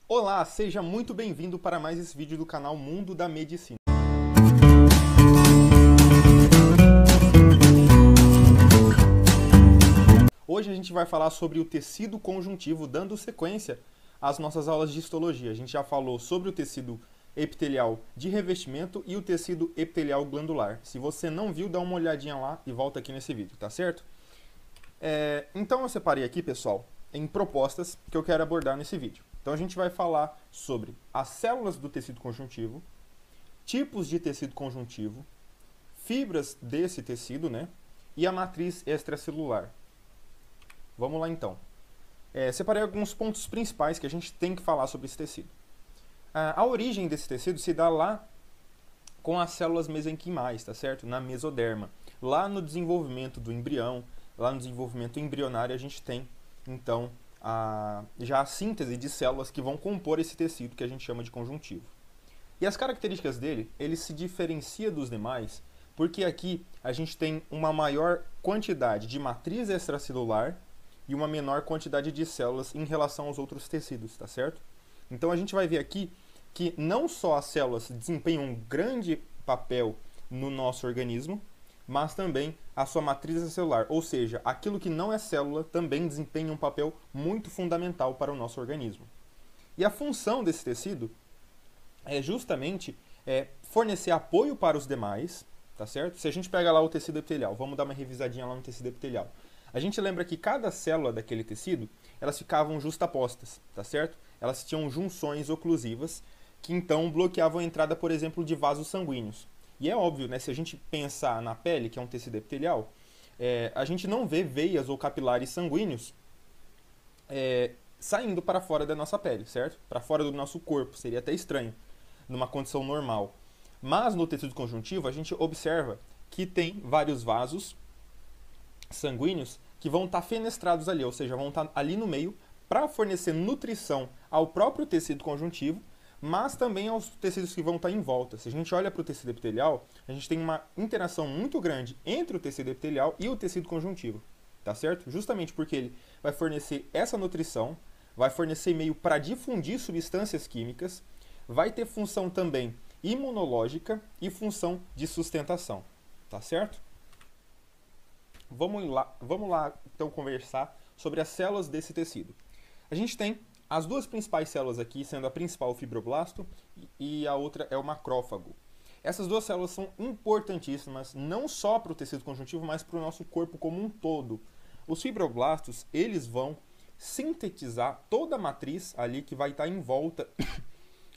Olá, seja muito bem-vindo para mais esse vídeo do canal Mundo da Medicina. Hoje a gente vai falar sobre o tecido conjuntivo, dando sequência às nossas aulas de histologia. A gente já falou sobre o tecido epitelial de revestimento e o tecido epitelial glandular. Se você não viu, dá uma olhadinha lá e volta aqui nesse vídeo, tá certo? Então eu separei aqui, pessoal, em propostas que eu quero abordar nesse vídeo. Então a gente vai falar sobre as células do tecido conjuntivo, tipos de tecido conjuntivo, fibras desse tecido, né? E a matriz extracelular. Vamos lá então. Separei alguns pontos principais que a gente tem que falar sobre esse tecido. A origem desse tecido se dá lá com as células mesenquimais, tá certo? Na mesoderma. Lá no desenvolvimento do embrião, lá no desenvolvimento embrionário, a gente tem, então, já a síntese de células que vão compor esse tecido que a gente chama de conjuntivo. E as características dele, ele se diferencia dos demais, porque aqui a gente tem uma maior quantidade de matriz extracelular e uma menor quantidade de células em relação aos outros tecidos, tá certo? Então a gente vai ver aqui que não só as células desempenham um grande papel no nosso organismo, mas também a sua matriz extracelular, ou seja, aquilo que não é célula também desempenha um papel muito fundamental para o nosso organismo. E a função desse tecido é justamente fornecer apoio para os demais, tá certo? Se a gente pega lá o tecido epitelial, vamos dar uma revisadinha lá no tecido epitelial. A gente lembra que cada célula daquele tecido, elas ficavam justapostas, tá certo? Elas tinham junções oclusivas que então bloqueavam a entrada, por exemplo, de vasos sanguíneos. E é óbvio, né? Se a gente pensar na pele, que é um tecido epitelial, a gente não vê veias ou capilares sanguíneos saindo para fora da nossa pele, certo? Para fora do nosso corpo, seria até estranho, numa condição normal. Mas no tecido conjuntivo, a gente observa que tem vários vasos sanguíneos que vão estar fenestrados ali, ou seja, vão estar ali no meio para fornecer nutrição ao próprio tecido conjuntivo, mas também aos tecidos que vão estar em volta. Se a gente olha para o tecido epitelial, a gente tem uma interação muito grande entre o tecido epitelial e o tecido conjuntivo, tá certo? Justamente porque ele vai fornecer essa nutrição, vai fornecer meio para difundir substâncias químicas, vai ter função também imunológica e função de sustentação, tá certo? Vamos lá então conversar sobre as células desse tecido. A gente tem as duas principais células aqui, sendo a principal o fibroblasto e a outra é o macrófago. Essas duas células são importantíssimas não só para o tecido conjuntivo, mas para o nosso corpo como um todo. Os fibroblastos, eles vão sintetizar toda a matriz ali que vai estar em volta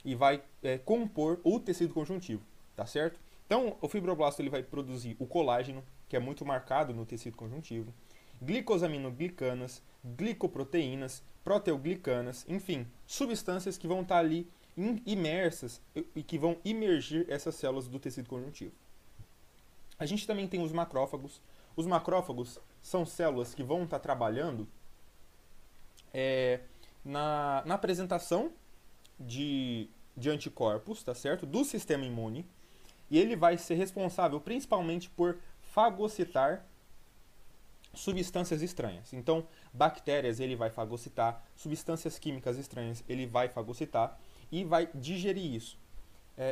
e vai compor o tecido conjuntivo, tá certo? Então, o fibroblasto ele vai produzir o colágeno, que é muito marcado no tecido conjuntivo, glicosaminoglicanas, glicoproteínas, proteoglicanas, enfim, substâncias que vão estar ali imersas e que vão imergir essas células do tecido conjuntivo. A gente também tem os macrófagos. Os macrófagos são células que vão estar trabalhando na apresentação de anticorpos, tá certo? Do sistema imune, e ele vai ser responsável principalmente por fagocitar substâncias estranhas. Então, bactérias ele vai fagocitar, substâncias químicas estranhas ele vai fagocitar e vai digerir isso.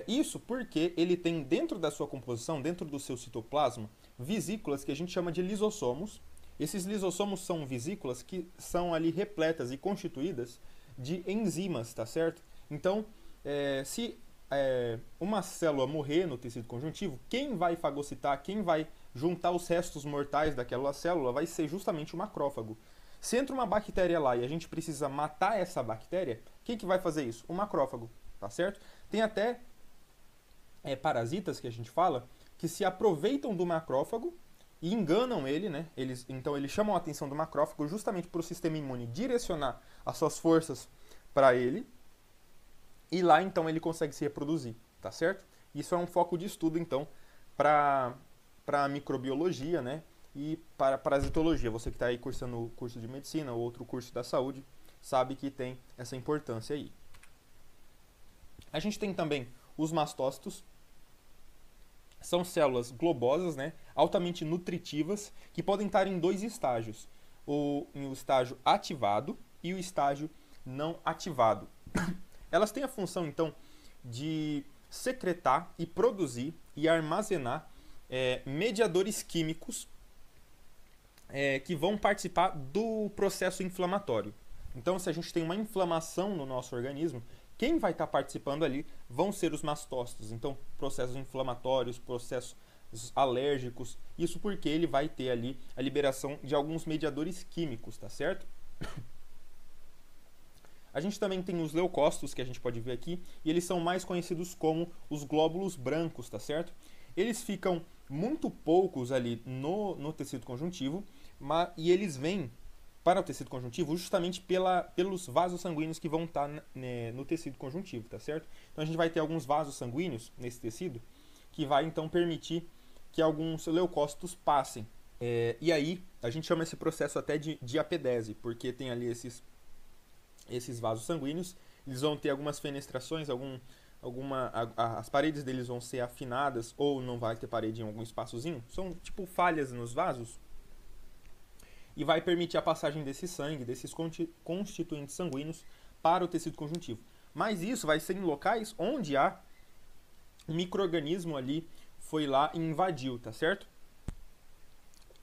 Isso porque ele tem dentro da sua composição, dentro do seu citoplasma, vesículas que a gente chama de lisossomos. Esses lisossomos são vesículas que são ali repletas e constituídas de enzimas, tá certo? Então, se uma célula morrer no tecido conjuntivo, quem vai fagocitar, quem vai juntar os restos mortais daquela célula vai ser justamente o macrófago. Se entra uma bactéria lá e a gente precisa matar essa bactéria, quem que vai fazer isso? O macrófago, tá certo? Tem até parasitas que a gente fala que se aproveitam do macrófago e enganam ele, né? Então eles chamam a atenção do macrófago justamente para o sistema imune direcionar as suas forças para ele, e lá então ele consegue se reproduzir, tá certo? Isso é um foco de estudo então para microbiologia, né? E para parasitologia. Você que está aí cursando o curso de medicina ou outro curso da saúde sabe que tem essa importância aí. A gente tem também os mastócitos. São células globosas, né? Altamente nutritivas, que podem estar em dois estágios. Em o estágio ativado e o estágio não ativado. Elas têm a função, então, de secretar e produzir e armazenar mediadores químicos que vão participar do processo inflamatório. Então, se a gente tem uma inflamação no nosso organismo, quem vai estar participando ali vão ser os mastócitos. Então, processos inflamatórios, processos alérgicos, isso porque ele vai ter ali a liberação de alguns mediadores químicos, tá certo? A gente também tem os leucócitos, que a gente pode ver aqui, e eles são mais conhecidos como os glóbulos brancos, tá certo? Eles ficam muito poucos ali no tecido conjuntivo, e eles vêm para o tecido conjuntivo justamente pelos vasos sanguíneos que vão estar no tecido conjuntivo, tá certo? Então a gente vai ter alguns vasos sanguíneos nesse tecido, que vai então permitir que alguns leucócitos passem. E aí a gente chama esse processo até de diapedese, porque tem ali esses vasos sanguíneos, eles vão ter algumas fenestrações, as paredes deles vão ser afinadas ou não vai ter parede em algum espaçozinho, são tipo falhas nos vasos, e vai permitir a passagem desse sangue, desses constituintes sanguíneos para o tecido conjuntivo. Mas isso vai ser em locais onde há um micro-organismo ali foi lá e invadiu, tá certo?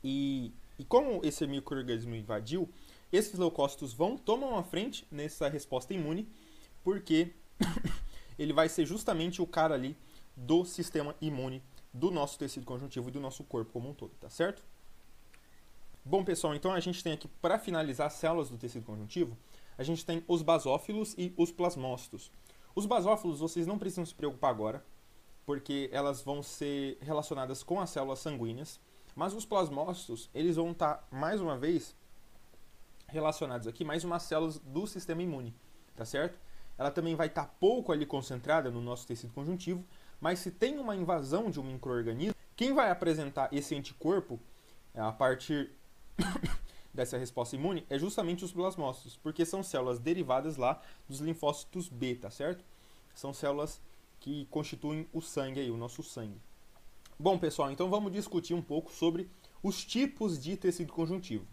E como esse micro-organismo invadiu, esses leucócitos tomam a frente nessa resposta imune, porque ele vai ser justamente o cara ali do sistema imune do nosso tecido conjuntivo e do nosso corpo como um todo, tá certo? Bom, pessoal, então a gente tem aqui, para finalizar as células do tecido conjuntivo, a gente tem os basófilos e os plasmócitos. Os basófilos vocês não precisam se preocupar agora, porque elas vão ser relacionadas com as células sanguíneas, mas os plasmócitos, eles vão estar, mais uma vez, relacionados aqui, mais umas células do sistema imune, tá certo? Ela também vai estar pouco ali concentrada no nosso tecido conjuntivo, mas se tem uma invasão de um micro-organismo, quem vai apresentar esse anticorpo a partir dessa resposta imune é justamente os plasmócitos, porque são células derivadas lá dos linfócitos B, tá certo? São células que constituem o sangue aí, o nosso sangue. Bom, pessoal, então vamos discutir um pouco sobre os tipos de tecido conjuntivo.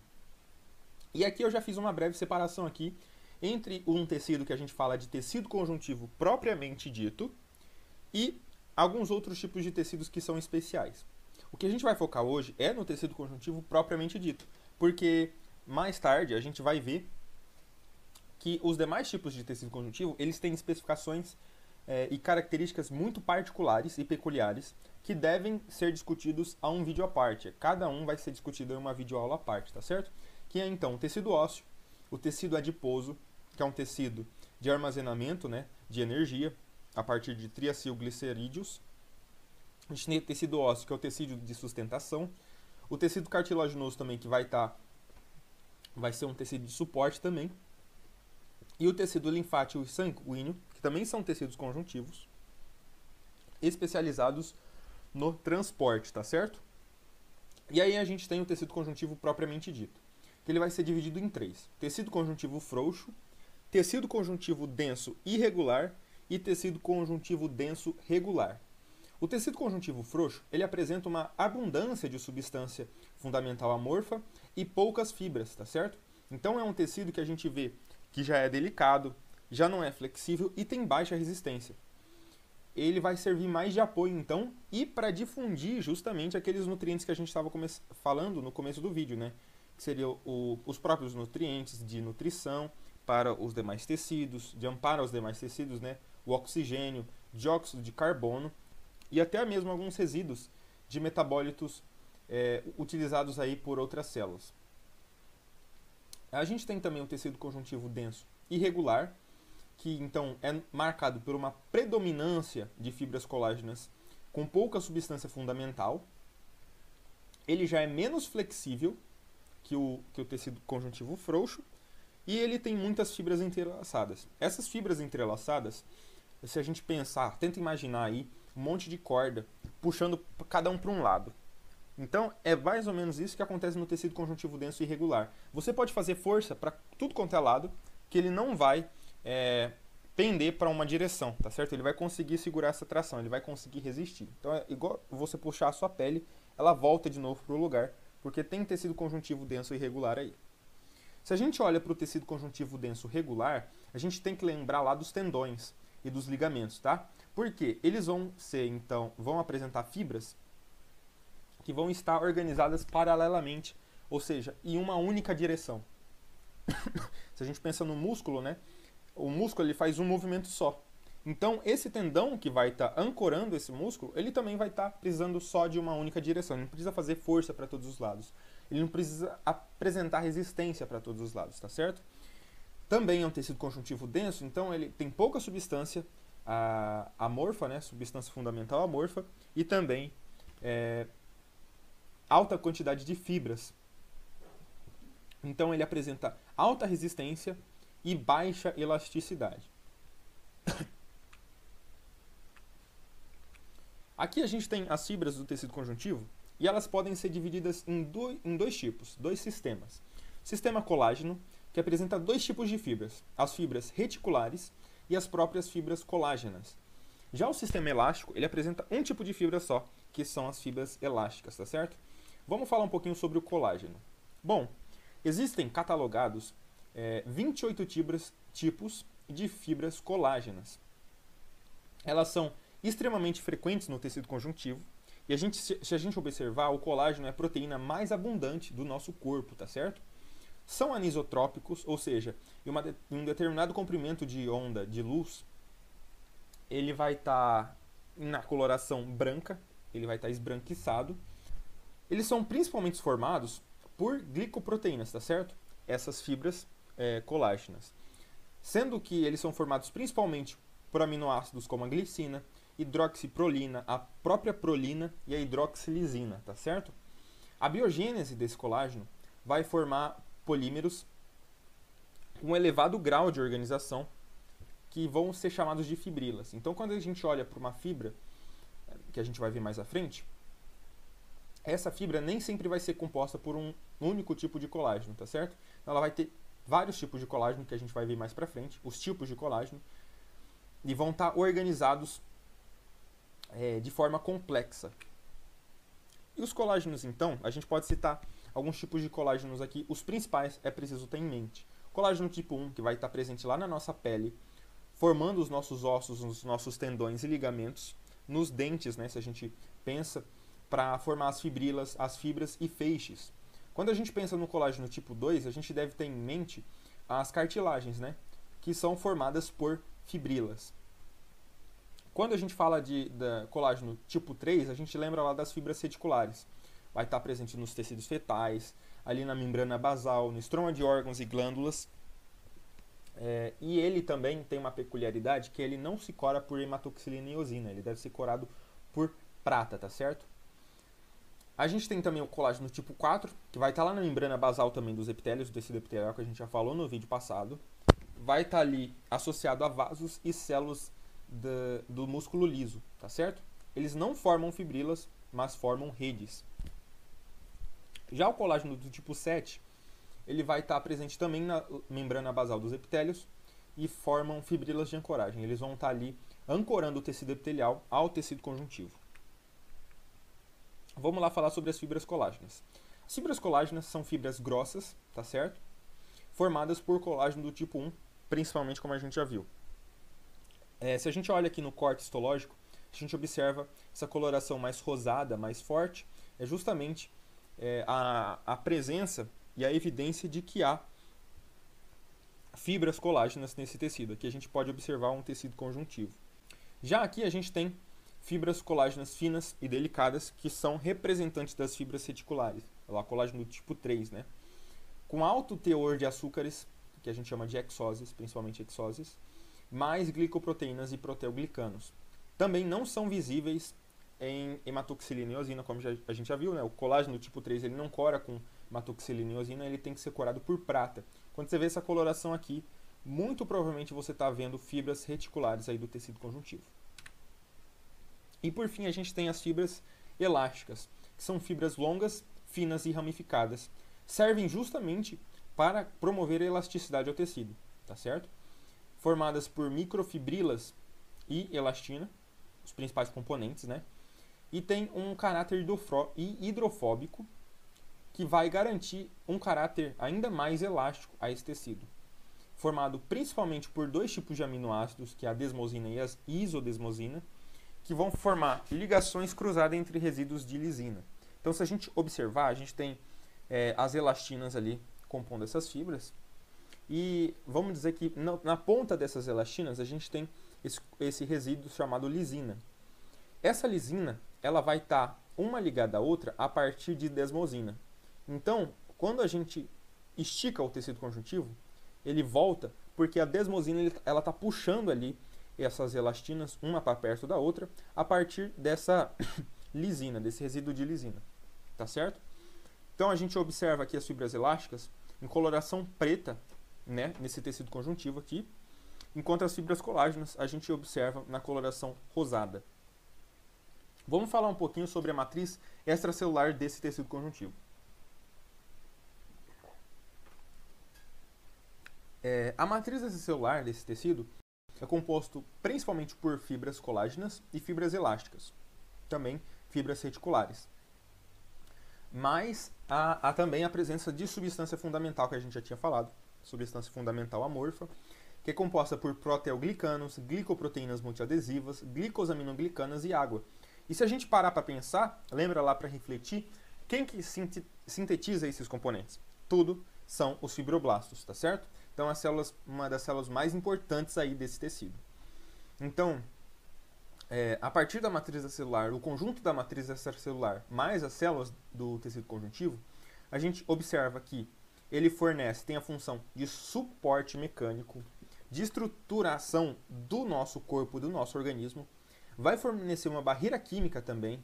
E aqui eu já fiz uma breve separação aqui entre um tecido que a gente fala de tecido conjuntivo propriamente dito e alguns outros tipos de tecidos que são especiais. O que a gente vai focar hoje é no tecido conjuntivo propriamente dito, porque mais tarde a gente vai ver que os demais tipos de tecido conjuntivo, eles têm especificações e características muito particulares e peculiares que devem ser discutidos a um vídeo à parte. Cada um vai ser discutido em uma videoaula à parte, tá certo? Que é então o tecido ósseo, o tecido adiposo, que é um tecido de armazenamento, né, de energia a partir de triacilglicerídeos. A gente tem o tecido ósseo, que é o tecido de sustentação. O tecido cartilaginoso também, que vai ser um tecido de suporte também. E o tecido linfático e sanguíneo, que também são tecidos conjuntivos, especializados no transporte, tá certo? E aí a gente tem o tecido conjuntivo propriamente dito, que ele vai ser dividido em três: tecido conjuntivo frouxo, tecido conjuntivo denso irregular e tecido conjuntivo denso regular. O tecido conjuntivo frouxo, ele apresenta uma abundância de substância fundamental amorfa e poucas fibras, tá certo? Então é um tecido que a gente vê que já é delicado, já não é flexível e tem baixa resistência. Ele vai servir mais de apoio, então, e para difundir justamente aqueles nutrientes que a gente estava falando no começo do vídeo, né? Que seriam os próprios nutrientes de nutrição para os demais tecidos, de amparo aos demais tecidos, né? O oxigênio, dióxido de carbono e até mesmo alguns resíduos de metabólitos utilizados aí por outras células. A gente tem também o tecido conjuntivo denso irregular, que então é marcado por uma predominância de fibras colágenas com pouca substância fundamental. Ele já é menos flexível que o tecido conjuntivo frouxo e ele tem muitas fibras entrelaçadas. Essas fibras entrelaçadas, se a gente pensar, tenta imaginar aí um monte de corda puxando cada um para um lado. Então, é mais ou menos isso que acontece no tecido conjuntivo denso irregular. Você pode fazer força para tudo quanto é lado, que ele não vai pender para uma direção, tá certo? Ele vai conseguir segurar essa tração, ele vai conseguir resistir. Então, é igual você puxar a sua pele, ela volta de novo para o lugar, porque tem tecido conjuntivo denso irregular aí. Se a gente olha para o tecido conjuntivo denso regular, a gente tem que lembrar lá dos tendões e dos ligamentos, tá? Porque eles vão apresentar fibras que vão estar organizadas paralelamente, ou seja, em uma única direção. Se a gente pensa no músculo, né? O músculo ele faz um movimento só. Então, esse tendão que vai estar ancorando esse músculo, ele também vai estar precisando só de uma única direção. Ele não precisa fazer força para todos os lados. Ele não precisa apresentar resistência para todos os lados, tá certo? Também é um tecido conjuntivo denso, então ele tem pouca substância amorfa, né? Substância fundamental amorfa, e também alta quantidade de fibras. Então ele apresenta alta resistência e baixa elasticidade. Aqui a gente tem as fibras do tecido conjuntivo e elas podem ser divididas em dois tipos, dois sistemas. Sistema colágeno, que apresenta dois tipos de fibras, as fibras reticulares e as próprias fibras colágenas. Já o sistema elástico, ele apresenta um tipo de fibra só, que são as fibras elásticas, tá certo? Vamos falar um pouquinho sobre o colágeno. Bom, existem catalogados 28 tipos de fibras colágenas. Elas são extremamente frequentes no tecido conjuntivo e se a gente observar, o colágeno é a proteína mais abundante do nosso corpo, tá certo? São anisotrópicos, ou seja, em um determinado comprimento de onda de luz, ele vai estar na coloração branca, ele vai estar esbranquiçado. Eles são principalmente formados por glicoproteínas, tá certo? Essas fibras colágenas. Sendo que eles são formados principalmente por aminoácidos como a glicina, hidroxiprolina, a própria prolina e a hidroxilisina, tá certo? A biogênese desse colágeno vai formar polímeros com um elevado grau de organização que vão ser chamados de fibrilas. Então, quando a gente olha para uma fibra, que a gente vai ver mais à frente, essa fibra nem sempre vai ser composta por um único tipo de colágeno, tá certo? Ela vai ter vários tipos de colágeno que a gente vai ver mais para frente, os tipos de colágeno, e vão estar organizados de forma complexa. E os colágenos, então, a gente pode citar alguns tipos de colágenos aqui. Os principais é preciso ter em mente. Colágeno tipo 1, que vai estar presente lá na nossa pele, formando os nossos ossos, os nossos tendões e ligamentos, nos dentes, né, se a gente pensa, para formar as fibrilas, as fibras e feixes. Quando a gente pensa no colágeno tipo 2, a gente deve ter em mente as cartilagens, né, que são formadas por fibrilas. Quando a gente fala de colágeno tipo 3, a gente lembra lá das fibras reticulares. Vai estar presente nos tecidos fetais, ali na membrana basal, no estroma de órgãos e glândulas. E ele também tem uma peculiaridade que ele não se cora por hematoxilina e eosina, ele deve ser corado por prata, tá certo? A gente tem também o colágeno tipo 4, que vai estar lá na membrana basal também dos epitélios, do tecido epitelial, que a gente já falou no vídeo passado. Vai estar ali associado a vasos e células do músculo liso, tá certo? Eles não formam fibrilas, mas formam redes. Já o colágeno do tipo 7, ele vai estar presente também na membrana basal dos epitélios e formam fibrilas de ancoragem. Eles vão estar ali ancorando o tecido epitelial ao tecido conjuntivo. Vamos lá falar sobre as fibras colágenas. As fibras colágenas são fibras grossas, tá certo? Formadas por colágeno do tipo 1, principalmente, como a gente já viu. Se a gente olha aqui no corte histológico, a gente observa essa coloração mais rosada, mais forte, é justamente a presença e a evidência de que há fibras colágenas nesse tecido. Aqui a gente pode observar um tecido conjuntivo. Já aqui a gente tem fibras colágenas finas e delicadas, que são representantes das fibras reticulares, lá colágeno do tipo 3, né? Com alto teor de açúcares, que a gente chama de hexoses, principalmente hexoses, mais glicoproteínas e proteoglicanos. Também não são visíveis em hematoxilina e eosina, como a gente já viu, né? O colágeno tipo 3 ele não cora com hematoxilina e eosina, ele tem que ser corado por prata. Quando você vê essa coloração aqui, muito provavelmente você está vendo fibras reticulares aí do tecido conjuntivo. E por fim a gente tem as fibras elásticas, que são fibras longas, finas e ramificadas. Servem justamente para promover a elasticidade ao tecido, tá certo? Formadas por microfibrilas e elastina, os principais componentes, né? E tem um caráter hidrofóbico que vai garantir um caráter ainda mais elástico a esse tecido, formado principalmente por dois tipos de aminoácidos, que é a desmosina e a isodesmosina, que vão formar ligações cruzadas entre resíduos de lisina. Então, se a gente observar, a gente tem as elastinas ali compondo essas fibras, e vamos dizer que na ponta dessas elastinas a gente tem esse resíduo chamado lisina. Essa lisina ela vai estar uma ligada à outra a partir de desmosina. Então, quando a gente estica o tecido conjuntivo, ele volta porque a desmosina ela está puxando ali essas elastinas uma para perto da outra a partir dessa lisina, desse resíduo de lisina. Tá certo? Então a gente observa aqui as fibras elásticas em coloração preta, né, nesse tecido conjuntivo aqui, enquanto as fibras colágenas a gente observa na coloração rosada. Vamos falar um pouquinho sobre a matriz extracelular desse tecido conjuntivo. A matriz extracelular desse tecido é composto principalmente por fibras colágenas e fibras elásticas, também fibras reticulares. Mas há também a presença de substância fundamental, que a gente já tinha falado, substância fundamental amorfa, que é composta por proteoglicanos, glicoproteínas multiadesivas, glicosaminoglicanas e água. E se a gente parar para pensar, lembra lá para refletir, quem que sintetiza esses componentes? Tudo são os fibroblastos, tá certo? Então, as células, uma das células mais importantes aí desse tecido. Então, a partir da matriz celular, o conjunto da matriz extracelular mais as células do tecido conjuntivo, a gente observa que ele tem a função de suporte mecânico, de estruturação do nosso corpo, do nosso organismo, vai fornecer uma barreira química também,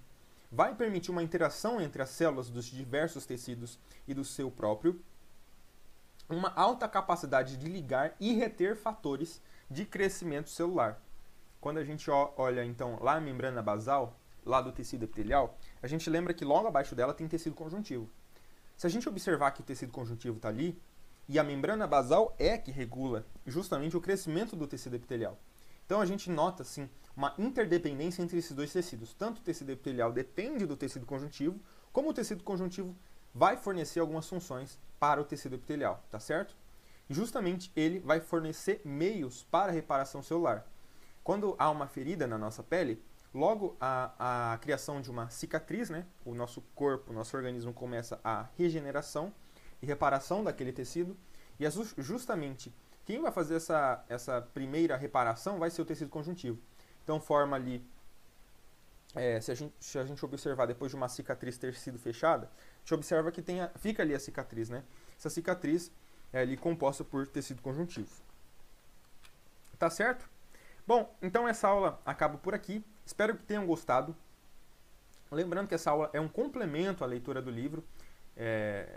vai permitir uma interação entre as células dos diversos tecidos e do seu próprio, uma alta capacidade de ligar e reter fatores de crescimento celular. Quando a gente olha, então, lá a membrana basal, lá do tecido epitelial, a gente lembra que logo abaixo dela tem tecido conjuntivo. Se a gente observar que o tecido conjuntivo está ali, e a membrana basal é que regula justamente o crescimento do tecido epitelial. Então a gente nota, assim, uma interdependência entre esses dois tecidos. Tanto o tecido epitelial depende do tecido conjuntivo, como o tecido conjuntivo vai fornecer algumas funções para o tecido epitelial, tá certo? E justamente ele vai fornecer meios para a reparação celular. Quando há uma ferida na nossa pele, logo a criação de uma cicatriz, né? O nosso corpo, o nosso organismo começa a regeneração e reparação daquele tecido. E é justamente quem vai fazer essa primeira reparação vai ser o tecido conjuntivo. Então forma ali, se a gente observar depois de uma cicatriz ter sido fechada, a gente observa que fica ali a cicatriz, né? Essa cicatriz é ali composta por tecido conjuntivo. Tá certo? Bom, então essa aula acaba por aqui. Espero que tenham gostado. Lembrando que essa aula é um complemento à leitura do livro.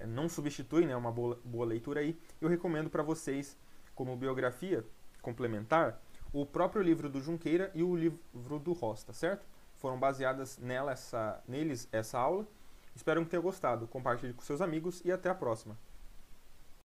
Não substitui, né, uma boa leitura aí. Eu recomendo para vocês, como biografia complementar, o próprio livro do Junqueira e o livro do Ross, tá certo? Foram baseadas neles essa aula. Espero que tenham gostado. Compartilhe com seus amigos e até a próxima.